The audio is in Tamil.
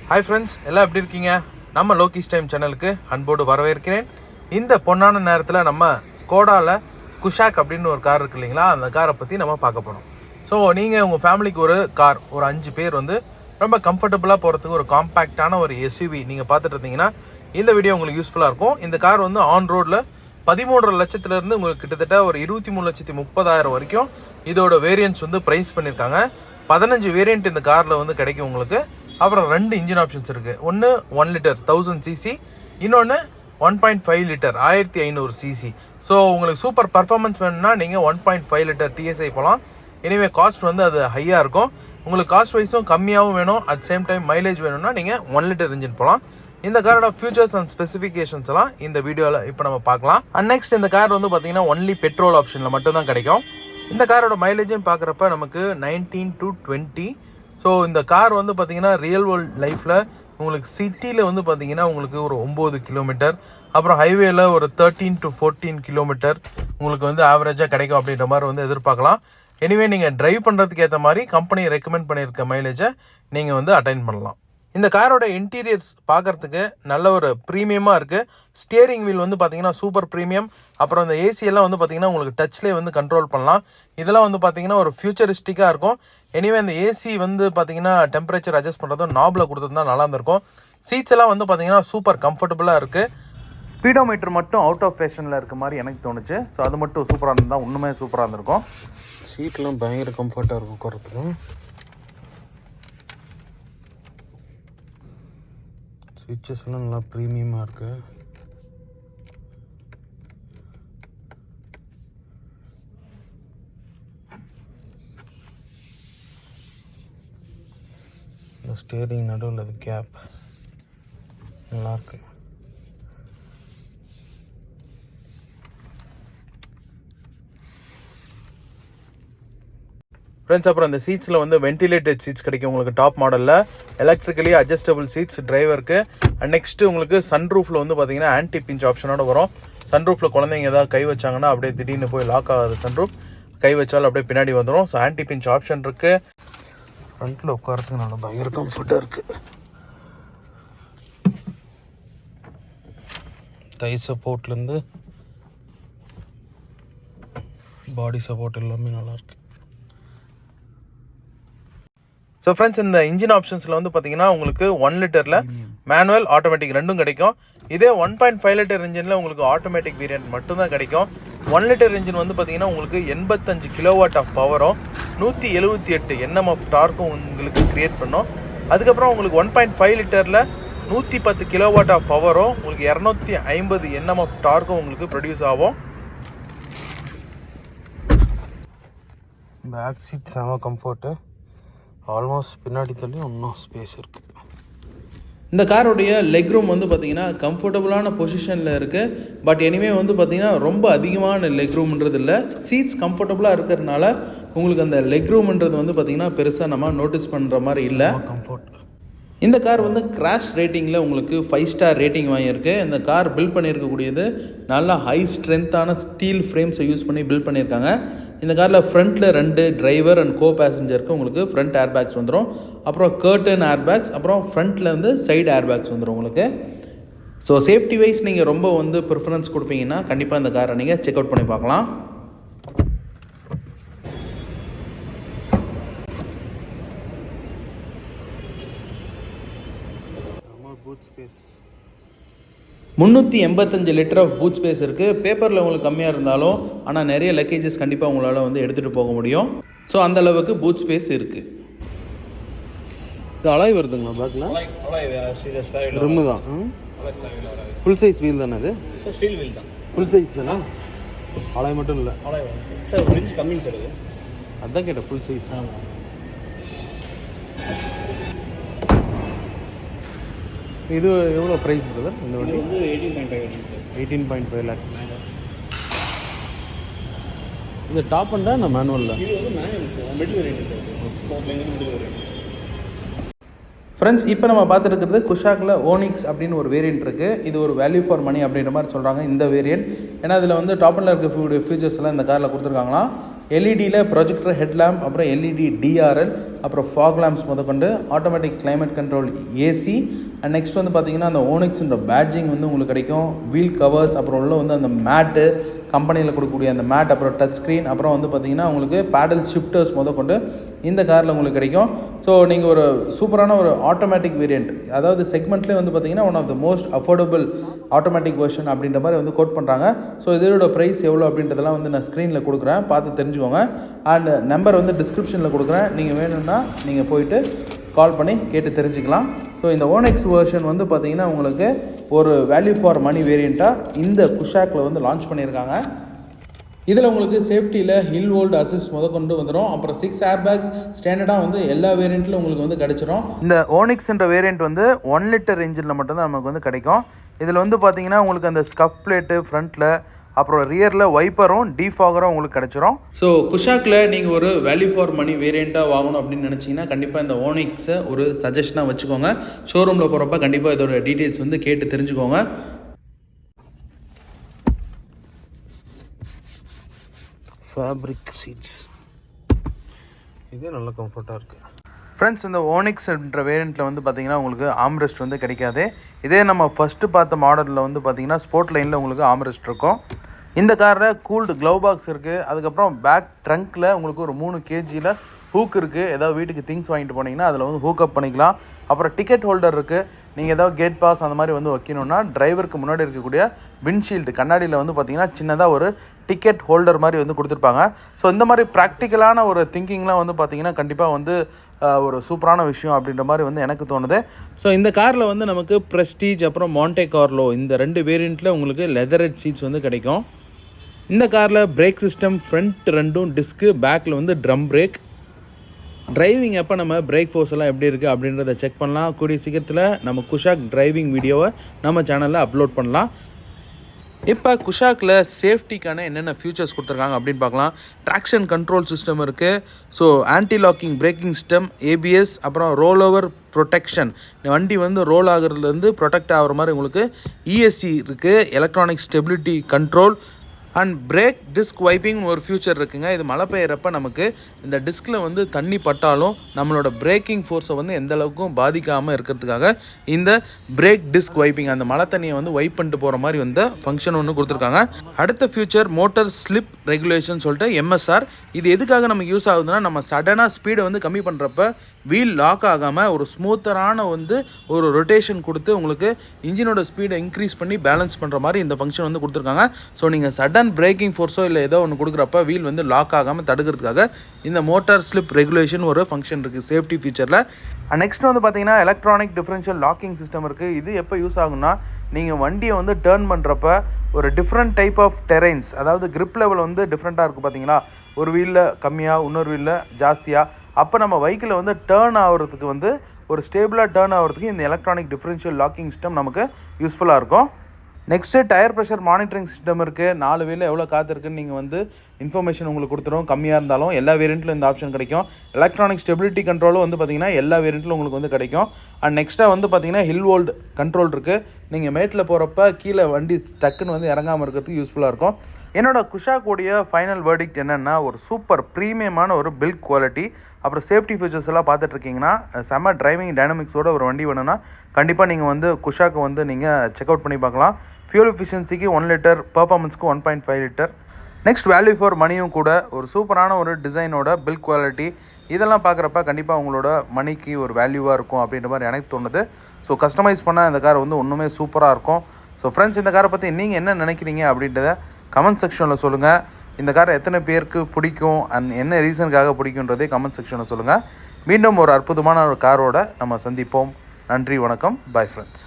ஹாய் ஃப்ரெண்ட்ஸ், எல்லாம் எப்படி இருக்கீங்க? நம்ம லோகிஸ் டைம் சேனலுக்கு அன்போடு வரவேற்கிறேன். இந்த பொன்னான நேரத்தில் நம்ம ஸ்கோடாவில் குஷாக் அப்படின்னு ஒரு கார் இருக்கு இல்லைங்களா, அந்த காரை பற்றி நம்ம பார்க்க போகிறோம். ஸோ நீங்கள் உங்கள் ஃபேமிலிக்கு ஒரு கார், ஒரு 5 பேர் வந்து ரொம்ப கம்ஃபர்டபுளாக போகிறதுக்கு ஒரு காம்பேக்டான ஒரு எஸ்யூவி நீங்கள் பார்த்துட்டு இருந்தீங்கன்னா இந்த வீடியோ உங்களுக்கு யூஸ்ஃபுல்லாக இருக்கும். இந்த கார் வந்து ஆன் ரோடில் 13.5 லட்சத்துலேருந்து உங்களுக்கு கிட்டத்தட்ட ஒரு 23,30,000 வரைக்கும் இதோட வேரியன்ட்ஸ் வந்து ப்ரைஸ் பண்ணியிருக்காங்க. 15 வேரியன்ட் இந்த காரில் வந்து கிடைக்கும் உங்களுக்கு. அப்புறம் 2 இன்ஜின் ஆப்ஷன்ஸ் இருக்குது. ஒன்று 1 லிட்டர் 1000 சிசி, இன்னொன்று 1.5 லிட்டர் 1500 சிசி. ஸோ உங்களுக்கு சூப்பர் பர்ஃபார்மன்ஸ் வேணும்னா நீங்கள் 1.5 லிட்டர் டிஎஸ்ஐ போகலாம். எனிவே காஸ்ட் வந்து அது ஹையாக இருக்கும். உங்களுக்கு காஸ்ட் வைஸும் கம்மியாகவும் வேணும், அட் சேம் டைம் மைலேஜ் வேணும்னா நீங்கள் 1 லிட்டர் இன்ஜின் போகலாம். இந்த காரோட ஃபியூச்சர்ஸ் அண்ட் ஸ்பெசிஃபிகேஷன்ஸ் எல்லாம் இந்த வீடியோவில் இப்போ நம்ம பார்க்கலாம். அண்ட் நெக்ஸ்ட் இந்த கார் வந்து பார்த்தீங்கன்னா ஒன்லி பெட்ரோல் ஆப்ஷனில் மட்டும்தான் கிடைக்கும். இந்த காரோட மைலேஜும் பார்க்குறப்ப நமக்கு 19 to 20. ஸோ இந்த கார் வந்து பார்த்தீங்கன்னா ரியல் வேர்ல்ட் லைஃப்பில் உங்களுக்கு சிட்டியில் வந்து பார்த்தீங்கன்னா உங்களுக்கு ஒரு 9 கிலோமீட்டர், அப்புறம் ஹைவேல ஒரு 13 to 14 கிலோமீட்டர் உங்களுக்கு வந்து ஆவரேஜாக கிடைக்கும் அப்படின்ற மாதிரி வந்து எதிர்பார்க்கலாம். எனிவே நீங்கள் டிரைவ் பண்ணுறதுக்கு ஏற்ற மாதிரி கம்பெனி ரெக்கமெண்ட் பண்ணியிருக்க மைலேஜை நீங்கள் வந்து அட்டைன் பண்ணலாம். இந்த காரோட இன்டீரியர்ஸ் பார்க்குறதுக்கு நல்ல ஒரு ப்ரீமியமாக இருக்குது. ஸ்டியரிங் வீல் வந்து பார்த்தீங்கன்னா சூப்பர் ப்ரீமியம். அப்புறம் இந்த ஏசியெல்லாம் வந்து பார்த்தீங்கன்னா உங்களுக்கு டச்லேயே வந்து கண்ட்ரோல் பண்ணலாம். இதெல்லாம் வந்து பார்த்தீங்கன்னா ஒரு ஃபியூச்சரிஸ்டிக்காக இருக்கும். எனிவே இந்த ஏசி வந்து பார்த்தீங்கன்னா டெம்பரேச்சர் அட்ஜஸ்ட் பண்ணுறதும் நாபில் கொடுத்தது தான் நல்லா இருந்திருக்கும். சீட்ஸ் எல்லாம் வந்து பார்த்தீங்கன்னா சூப்பர் கம்ஃபர்டபுளாக இருக்குது. ஸ்பீடோமீட்டர் மட்டும் அவுட் ஆஃப் ஃபேஷனில் இருக்க மாதிரி எனக்கு தோணுச்சு. ஸோ அது மட்டும் சூப்பராக இருந்தால் இன்னுமே சூப்பராக இருந்திருக்கும். சீட்லாம் பயங்கர கம்ஃபர்ட்டாக இருக்கும் உட்காரத்துக்கு. ஸ்விட்சஸ் எல்லாம் நல்லா ப்ரீமியமாக இருக்குது. இந்த ஸ்டேரிங் நடுவில் அது கேப் நல்லாயிருக்கு. ஃப்ரெண்ட்ஸ், அப்புறம் இந்த சீட்ஸில் வந்து வென்டிலேட்டட் சீட்ஸ் கிடைக்கும் உங்களுக்கு டாப் மாடலில். எலக்ட்ரிக்கலி அட்ஜஸ்டபிள் சீட்ஸ் டிரைவருக்கு. அண்ட் நெக்ஸ்ட்டு உங்களுக்கு சன்ரூஃபில் வந்து பார்த்தீங்கன்னா ஆன்டி பிஞ்ச் ஆப்ஷனோட வரும். சன்ரூஃபில் குழந்தைங்க ஏதாவது கை வச்சாங்கன்னா அப்படியே திடீர்னு போய் லாக் ஆகாது சன்ரூஃப். கை வச்சாலும் அப்படியே பின்னாடி வந்துடும். ஸோ ஆன்டி பிஞ்ச் ஆப்ஷன் இருக்குது. ஃப்ரண்ட்டில் உட்காரத்துக்கு நல்லா பயங்கர கம்ஃபர்ட்டாக இருக்குது. தை சப்போர்ட்லேருந்து பாடி சப்போர்ட் எல்லாமே நல்லாயிருக்கு. ஸோ ஃப்ரெண்ட்ஸ், இந்த இன்ஜின் ஆப்ஷன்ஸில் வந்து பார்த்தீங்கன்னா உங்களுக்கு 1 லிட்டரில் மேனுவல் ஆட்டோமேட்டிக் ரெண்டும் கிடைக்கும். இதே 1.5 லிட்டர் இன்ஜினில் உங்களுக்கு ஆட்டோமேட்டிக் வேரியன்ட் மட்டும்தான் கிடைக்கும். 1 லிட்டர் இன்ஜின் வந்து பார்த்தீங்கன்னா உங்களுக்கு 85 கிலோவாட் ஆஃப் பவரும் 178 Nm ஆஃப் டார்க்கும் உங்களுக்கு கிரியேட் பண்ணும். அதுக்கப்புறம் உங்களுக்கு 1.5 லிட்டரில் 110 கிலோவாட் ஆஃப் பவரும் உங்களுக்கு 250 Nm ஆஃப் டார்க்கும் உங்களுக்கு ப்ரொடியூஸ் ஆகும். பேக் சீட் செம கம்ஃபர்ட்டு. ஆல்மோஸ்ட் பின்னாடி தள்ளி இன்னும் ஸ்பேஸ் இருக்குது. இந்த காரோடைய லெக் ரூம் வந்து பார்த்தீங்கன்னா கம்ஃபர்டபுளான பொசிஷனில் இருக்குது. பட் எனிவே வந்து பார்த்தீங்கன்னா ரொம்ப அதிகமான லெக் ரூம்ன்றது இல்லை. சீட்ஸ் கம்ஃபர்டபுளாக இருக்கிறதுனால உங்களுக்கு அந்த லெக் ரூம்ன்றது வந்து பார்த்தீங்கன்னா பெருசாக நம்ம நோட்டீஸ் பண்ணுற மாதிரி இல்லை. கம்ஃபர்ட். இந்த கார் வந்து கிராஷ் ரேட்டிங்கில் உங்களுக்கு 5 ஸ்டார் ரேட்டிங் வாங்கியிருக்கு. இந்த கார் பில்ட் பண்ணியிருக்கக்கூடியது நல்ல ஹை ஸ்ட்ரென்த்தான ஸ்டீல் ஃப்ரேம்ஸை யூஸ் பண்ணி பில்ட் பண்ணியிருக்காங்க. இந்த காரில் ஃப்ரண்ட்டில் 2 டிரைவர் அண்ட் கோ பேசஞ்சருக்கு உங்களுக்கு ஃப்ரண்ட் ஏர் பேக்ஸ் வந்துடும். அப்புறம் கர்டன் ஏர் பேக்ஸ், அப்புறம் ஃப்ரண்ட்டில் வந்து சைடு ஏர் பேக்ஸ் வந்துடும் உங்களுக்கு. ஸோ சேஃப்டி வைஸ் நீங்கள் ரொம்ப வந்து ப்ரிஃபரன்ஸ் கொடுப்பீங்கன்னா கண்டிப்பாக இந்த காரை நீங்கள் செக் அவுட் பண்ணி பார்க்கலாம். Boot space 385 litre of boot space இருக்குது. பேப்பரில் உங்களுக்கு கம்மியாக இருந்தாலும் ஆனால் நிறைய லக்கேஜஸ் கண்டிப்பாக உங்களால் வந்து எடுத்துகிட்டு போக முடியும். ஸோ அந்த அளவுக்கு பூட் ஸ்பேஸ் இருக்குது. இது அலாய் வருதுங்களா பேக்கில்? ரிம்மு தான். ஃபுல் சைஸ் வீல் தானே அது? ஸ்டீல் வீல் தான். ஃபுல் சைஸ் தானே? அலாய் மட்டும் இல்லை சார், ஒரு இன்ச் கம்மிங் சார். அதுதான் கேட்டேன், ஃபுல் சைஸ். இது எவ்வளோ ப்ரைஸ் பிரதர் இந்த வண்டி? 18.5 lakhs. இது டாப் அண்டா நான் மேனுவலில்? இது வந்து manual sir, middle variant sir. ஸ்போர்ட்லேருந்து மிடில் வேரியன்ட். ஃப்ரெண்ட்ஸ், இப்போ நம்ம பார்த்துருக்கிறது குஷாக்கில் ஓனிக்ஸ் அப்படின்னு ஒரு வேரியன்ட் இருக்குது. இது ஒரு வேல்யூ ஃபார் மணி அப்படின்ற மாதிரி சொல்கிறாங்க இந்த வேரியன்ட். ஏன்னா இதில் வந்து டாப் அண்டில் இருக்க ஃபியூச்சர்ஸ் எல்லாம் இந்த காரில் கொடுத்துருக்காங்களாம். எல்இடியில் ப்ரொஜெக்டர் ஹெட்லாம்ப், அப்புறம் எல்இடி டிஆர்எல், அப்புறம் ஃபாக் லேம்ப்ஸ் முதற்கொண்டு automatic climate control AC and next வந்து பார்த்திங்கன்னா அந்த ஓனிக்ஸ்ன்ற பேட்ஜிங் வந்து உங்களுக்கு கிடைக்கும். வீல் கவர்ஸ், அப்புறம் உள்ள வந்து அந்த மேட்டு, கம்பெனியில் கொடுக்கக்கூடிய அந்த மேட், அப்புறம் டச் ஸ்க்ரீன், அப்புறம் வந்து பார்த்திங்கன்னா உங்களுக்கு பேடல் ஷிஃப்டர்ஸ் முதற்கொண்டு இந்த காரில் உங்களுக்கு கிடைக்கும். ஸோ நீங்கள் ஒரு சூப்பரான ஒரு ஆட்டோமேட்டிக் வேரியண்ட், அதாவது செக்மெண்ட்லேயே வந்து பார்த்திங்கன்னா one of the most affordable automatic version அப்படின்ற மாதிரி வந்து கோட் பண்ணுறாங்க. ஸோ இதோட ப்ரைஸ் எவ்வளோ அப்படின்றதெல்லாம் வந்து நான் ஸ்க்ரீனில் கொடுக்குறேன், பார்த்து தெரிஞ்சுக்கோங்க. அண்ட் நம்பர் வந்து டிஸ்கிரிப்ஷனில் கொடுக்குறேன், நீங்கள் வேணும்னா நீங்கள் போயிட்டு கால் பண்ணி கேட்டு தெரிஞ்சுக்கலாம். ஸோ இந்த ஓனெக்ஸ் வெர்ஷன் வந்து பார்த்திங்கன்னா உங்களுக்கு ஒரு வேல்யூ ஃபார் மணி வேரியண்ட்டாக இந்த குஷாக்கில் வந்து லான்ச் பண்ணியிருக்காங்க. இதில் உங்களுக்கு சேஃப்டியில் ஹில் ஹோல்டு அசிஸ்ட் முதற்கொண்டு வந்துடும். அப்புறம் 6 ஏர் பேக்ஸ் ஸ்டாண்டர்டாக வந்து எல்லா வேரியண்ட்டிலும் உங்களுக்கு வந்து கிடைச்சிரும். இந்த ஓனிக்ஸ்ன்ற வேரியண்ட் வந்து 1 லிட்டர் இன்ஜினில் மட்டும்தான் நமக்கு வந்து கிடைக்கும். இதில் வந்து பார்த்தீங்கன்னா உங்களுக்கு அந்த ஸ்கஃப் பிளேட்டு ஃப்ரண்ட்டில், அப்புறம் ரியரில் வைப்பரும் டீஃபாகரும் உங்களுக்கு கிடச்சிரும். ஸோ குஷாக்கில் நீங்கள் ஒரு வேல்யூ ஃபார் மணி வேரியண்ட்டாக வாங்கணும் அப்படின்னு நினச்சிங்கன்னா கண்டிப்பாக இந்த ஓனிக்ஸை ஒரு சஜஷனாக வச்சுக்கோங்க. ஷோரூமில் போகிறப்ப கண்டிப்பாக இதோட டீட்டெயில்ஸ் வந்து கேட்டு தெரிஞ்சுக்கோங்க. ஃபேப்ரிக் சீட்ஸ் இதே நல்ல கம்ஃபர்ட்டாக இருக்குது. ஃப்ரெண்ட்ஸ், இந்த ஓனிக்ஸ்ன்ற வேரியண்ட்டில் வந்து பார்த்திங்கன்னா உங்களுக்கு ஆம்ரெஸ்ட் வந்து கிடைக்காது. இதே நம்ம ஃபஸ்ட்டு பார்த்த மாடலில் வந்து பார்த்திங்கன்னா ஸ்போர்ட் லைனில் உங்களுக்கு ஆம்ரெஸ்ட் இருக்கும். இந்த காரில் கூல்டு க்ளவ் பாக்ஸ் இருக்குது. அதுக்கப்புறம் பேக் ட்ரங்க்கில் உங்களுக்கு ஒரு 3 kgயில் ஹூக் இருக்குது. ஏதாவது வீட்டுக்கு திங்ஸ் வாங்கிட்டு போனீங்கன்னா அதில் வந்து ஹூக் அப் பண்ணிக்கலாம். அப்புறம் டிக்கெட் ஹோல்டர் இருக்குது. நீங்கள் ஏதாவது கேட் பாஸ் அந்த மாதிரி வந்து வைக்கணுன்னா டிரைவருக்கு முன்னாடி இருக்கக்கூடிய விண்ட்ஷீல்டு கண்ணாடியில் வந்து பார்த்திங்கன்னா சின்னதாக ஒரு டிக்கெட் ஹோல்டர் மாதிரி வந்து கொடுத்துருப்பாங்க. ஸோ இந்த மாதிரி ப்ராக்டிக்கலான ஒரு திங்கிங்லாம் வந்து பார்த்திங்கன்னா கண்டிப்பாக வந்து ஒரு சூப்பரான விஷயம் அப்படின்ற மாதிரி வந்து எனக்கு தோணுது. ஸோ இந்த காரில் வந்து நமக்கு ப்ரெஸ்டீஜ் அப்புறம் மாண்டே கார்லோ இந்த 2 வேரியண்ட்டில் உங்களுக்கு லெதரட் சீட்ஸ் வந்து கிடைக்கும். இந்த காரில் பிரேக் சிஸ்டம் ஃப்ரண்ட் 2 டிஸ்க்கு, பேக்கில் வந்து ட்ரம் பிரேக். டிரைவிங் அப்போ நம்ம பிரேக் ஃபோர்ஸ் எல்லாம் எப்படி இருக்குது அப்படின்றத செக் பண்ணலாம். கூடிய சீக்கிரத்தில் நம்ம குஷாக் டிரைவிங் வீடியோவை நம்ம சேனலில் அப்லோட் பண்ணலாம். இப்போ குஷாக்கில் சேஃப்டிக்கான என்னென்ன ஃபியூச்சர்ஸ் கொடுத்துருக்காங்க அப்படின்னு பார்க்கலாம். ட்ராக்ஷன் கண்ட்ரோல் சிஸ்டம் இருக்குது. So anti locking braking system, ABS, அப்புறம் ரோல் ஓவர் ப்ரொடெக்ஷன், வண்டி வந்து ரோல் ஆகிறதுலேருந்து ப்ரொடெக்ட் ஆகிற மாதிரி உங்களுக்கு ESC இருக்குது, electronic stability control and break disk wiping ஒரு ஃபியூச்சர் இருக்குங்க. இது மழை பெய்யறப்ப நமக்கு இந்த டிஸ்கில் வந்து தண்ணி பட்டாலும் நம்மளோட பிரேக்கிங் ஃபோர்ஸை வந்து எந்த அளவுக்கும் பாதிக்காமல் இருக்கிறதுக்காக இந்த பிரேக் டிஸ்க் வைப்பிங், அந்த மழை தண்ணியை வந்து வைப் பண்ணிட்டு போகிற மாதிரி வந்து ஃபங்க்ஷன் ஒன்று கொடுத்துருக்காங்க. அடுத்த ஃபியூச்சர் மோட்டர் ஸ்லிப் ரெகுலேஷன் சொல்லிட்டு MSR. இது எதுக்காக நமக்கு யூஸ் ஆகுதுன்னா, நம்ம சடனாக ஸ்பீடை வந்து கம்மி பண்ணுறப்ப வீல் லாக் ஆகாமல் ஒரு ஸ்மூத்தரான வந்து ஒரு ரொட்டேஷன் கொடுத்து உங்களுக்கு இன்ஜினோட ஸ்பீடை இன்க்ரீஸ் பண்ணி பேலன்ஸ் பண்ணுற மாதிரி இந்த ஃபங்க்ஷன் வந்து கொடுத்துருக்காங்க. ஸோ நீங்கள் சடன் பிரேக்கிங் ஃபோர்ஸோ இல்லை ஏதோ ஒன்று கொடுக்குறப்ப வீல் வந்து லாக் ஆகாமல் தடுக்கிறதுக்காக இந்த மோட்டார் ஸ்லிப் ரெகுலேஷன் ஒரு ஃபங்க்ஷன் இருக்குது சேஃப்டி ஃபீச்சரில். நெக்ஸ்ட் வந்து பார்த்தீங்கன்னா எலக்ட்ரானிக் டிஃபரன்ஷியல் லாக்கிங் சிஸ்டம் இருக்குது. இது எப்போ யூஸ் ஆகும்னா, நீங்கள் வண்டியை வந்து டேர்ன் பண்ணுறப்ப ஒரு டிஃப்ரெண்ட் டைப் ஆஃப் டெரைன்ஸ், அதாவது கிரிப் லெவல் வந்து டிஃப்ரெண்ட்டாக இருக்குது பார்த்தீங்களா, ஒரு வீலில் கம்மியாக இன்னொரு வீலில் ஜாஸ்தியாக, அப்போ நம்ம வெஹிக்கிளை வந்து டேர்ன் ஆகிறதுக்கு வந்து ஒரு ஸ்டேபிளாக டேர்ன் ஆகிறதுக்கு இந்த எலக்ட்ரானிக் டிஃபரன்ஷியல் லாக்கிங் சிஸ்டம் நமக்கு யூஸ்ஃபுல்லாக இருக்கும். Next tyre pressure monitoring system இருக்குது. 4 வீலில் எவ்வளோ காற்று இருக்குன்னு நீங்கள் வந்து இன்ஃபர்மேஷன் உங்களுக்கு கொடுத்துரும். கம்மியாக இருந்தாலும் எல்லா வேரியண்ட்டிலும் இந்த ஆப்ஷன் கிடைக்கும். எலக்ட்ரானிக் ஸ்டெபிலிட்டி கண்ட்ரோலும் வந்து பார்த்திங்கன்னா எல்லா வேரியண்ட்டிலும் உங்களுக்கு வந்து கிடைக்கும். அண்ட் நெக்ஸ்ட்டாக வந்து பார்த்திங்கன்னா ஹில் ஹோல்டு கண்ட்ரோல் இருக்குது. நீங்கள் மேட்டில் போகிறப்ப கீழே வண்டி டக்குன்னு வந்து இறங்காமல் இருக்கிறதுக்கு யூஸ்ஃபுல்லாக இருக்கும். என்னோட குஷாக்கோடைய ஃபைனல் வேர்டிக்ட் என்னென்னா, ஒரு சூப்பர் ப்ரீமியமான ஒரு பில்ட் குவாலிட்டி, அப்புறம் சேஃப்டி ஃபீச்சர்ஸ் எல்லாம் பார்த்துட்ருக்கீங்கன்னா செம்ம டிரைவிங் டைனமிக்ஸோட ஒரு வண்டி வேணும்னா கண்டிப்பாக நீங்கள் வந்து குஷாக்கை வந்து நீங்கள் செக் அவுட் பண்ணி பார்க்கலாம். ஃபியூல் எஃபிஷியன்சிக்கு 1 லிட்டர், பர்ஃபார்மன்ஸ்க்கு 1.5 லிட்டர். நெக்ஸ்ட் வேல்யூ ஃபார் மணியும் கூட ஒரு சூப்பரான ஒரு டிசைனோட பில்ட் குவாலிட்டி, இதெல்லாம் பார்க்குறப்ப கண்டிப்பாக உங்களோட மணிக்கு ஒரு வேல்யூவாக இருக்கும் அப்படின்ற மாதிரி எனக்கு தோணுது. ஸோ கஸ்டமைஸ் பண்ணால் இந்த கார் வந்து ஒன்றுமே சூப்பராக இருக்கும். ஸோ ஃப்ரெண்ட்ஸ், இந்த காரை பற்றி நீங்கள் என்ன நினைக்கிறீங்க அப்படின்றத கமெண்ட் செக்ஷனில் சொல்லுங்கள். இந்த காரை எத்தனை பேருக்கு பிடிக்கும் அண்ட் என்ன ரீசனுக்காக பிடிக்குன்றதே கமெண்ட் செக்ஷனில் சொல்லுங்கள். மீண்டும் ஒரு அற்புதமான ஒரு காரோட நம்ம சந்திப்போம். நன்றி, வணக்கம், பை ஃப்ரெண்ட்ஸ்.